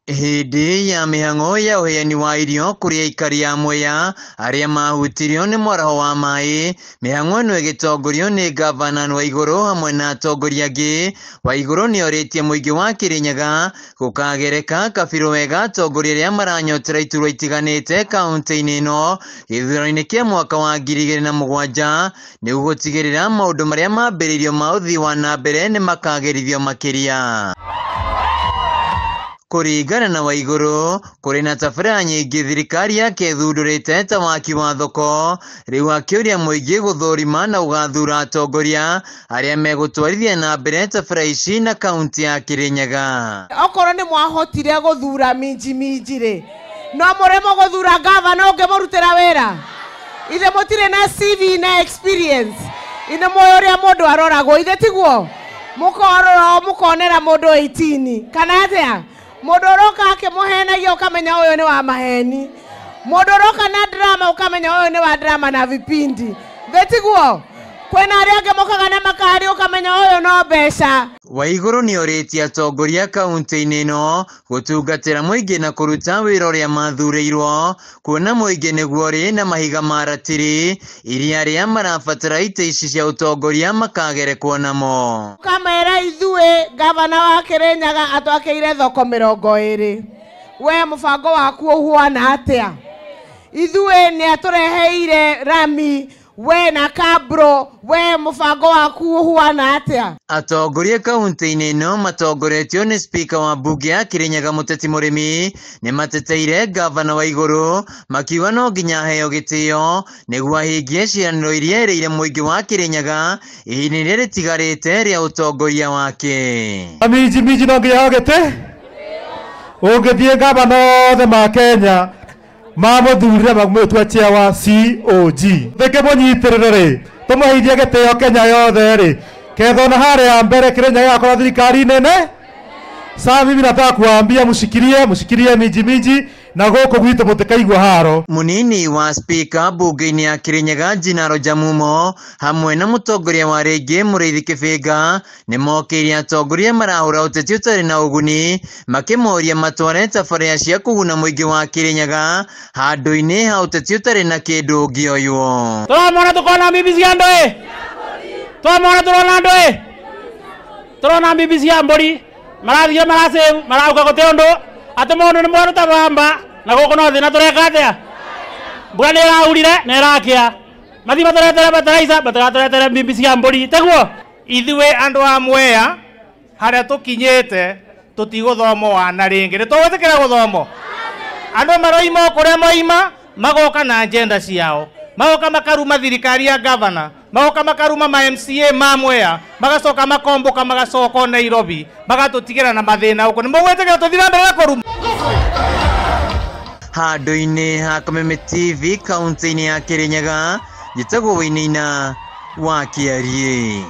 Hindi ya mihang'o ya uheani wa irio kuri aikari a Mwea aria mahutirio ni mwaraho wa mai. Mihang'o ino igitongorio ni gavana Waiguru hamwe na atongoria angi. Waiguru ni oritie muingi wa Kirinyaga gukagereka kabiru wega atongoria aria maranyotera iturwa itiganite kaunti-ini ino githurano-ini kia mwaka wa 2007 niguo gutigirira maundu maria mambiriirio ma uthii wa nambere ni makagerithio makiria. Kuringana na Waiguru kuri na tabarĩra nyingi thirikari yake ithundũrĩte ta waki wa thoko, riu akiuria muingi guthurima na ugathura atongoria aria megutwarithia na mbere tabarĩra ici na kaunti ya Kirinyaga. Okorwo ni mwahotire guthura minji ri no muremo guthura gavana unge murutira wira ithe mutire na CV na experience ine moyo ria mundu aroragwo ithe tiguo mukonera mundu 18 kana atia mundu roka akimuhenagia ukamenya uyu ni wa maheni, mundu roka na drama ukamenya uyu ni wa drama na vipindi tiguo kwena aria angi mokaga na makari ukamenya uyu no mbeca. Waiguru ni oritie atongoria kaunti-ini ino gutungatira muingi na kuruta wira uria mathurirwo, kuona muingi niguo ri na mahiga maratiri iria aria marabatara ite ici cia utongoria makagerekwo namo. Kamera ithue gavana wa Kirinyaga atwakeire thoko 20 we mubango waku uhuana atia? Ithue ni atureheire rami we na kabro we mubango waku uhuana atia? Atongoria kaunti-ini ino matongoretio ni spika wa bunge ya Kirinyaga Muteti Murimi ni mateteire gavana Waiguru makiuga no nginya heo gitio niguo ahingie cianĩro iria ereire muingi wa Kirinyaga ihinda riria ritigarite ria utongoria wake. Minji no nginya heo giti ungithie gavana othe ma Kenya mamuthurire magumĩtwa chair wa COG theke munyitirire ri tumuheithie gitio Kenya yothe ri kethona haria mbere Kirinyaga yakora thirikari nene. Sasa mimi nataka kuambia mushikilie minji na goko gwite mutikaigwa haro. Munini wa spika bunge-ini ya Kirinyaga Jinaro Jamumo hamwe na mutongoria wa ringi Muriithi Kibinga ni mokirie atongoria marahura uteti utari na uguni makimoria matware tabarĩra cia kuguna muingi wa Kirinyaga handu-ini ha uteti utari na kindu ngioywo. Turamona tukona BBC ya ndoi turona BBC ya mburi marathie marauga gute undu ati mundu ni mwaru tabamba na guku no thina tureka atia mbura ni iraurire na irakia mathi baturetere bataratere BBC ya mburi teguo ithue andu a Mwea haria tukinyite tutiguthomo wana ringi nitugwitikira guthomo andu maroima kuria moima magoka na agenda ciao magoka makaruma thirikari ya gavana magoka makaruma ma MCA ma Mwea magacoka makomboka magacoka Nairobi magatutigira na mathina uko ni mugwetekera tuthira mbere kuruma handu-ini ha Kameme TV kaunti-ini ya Kirinyaga njitagwo Wainaina wa Kiarie.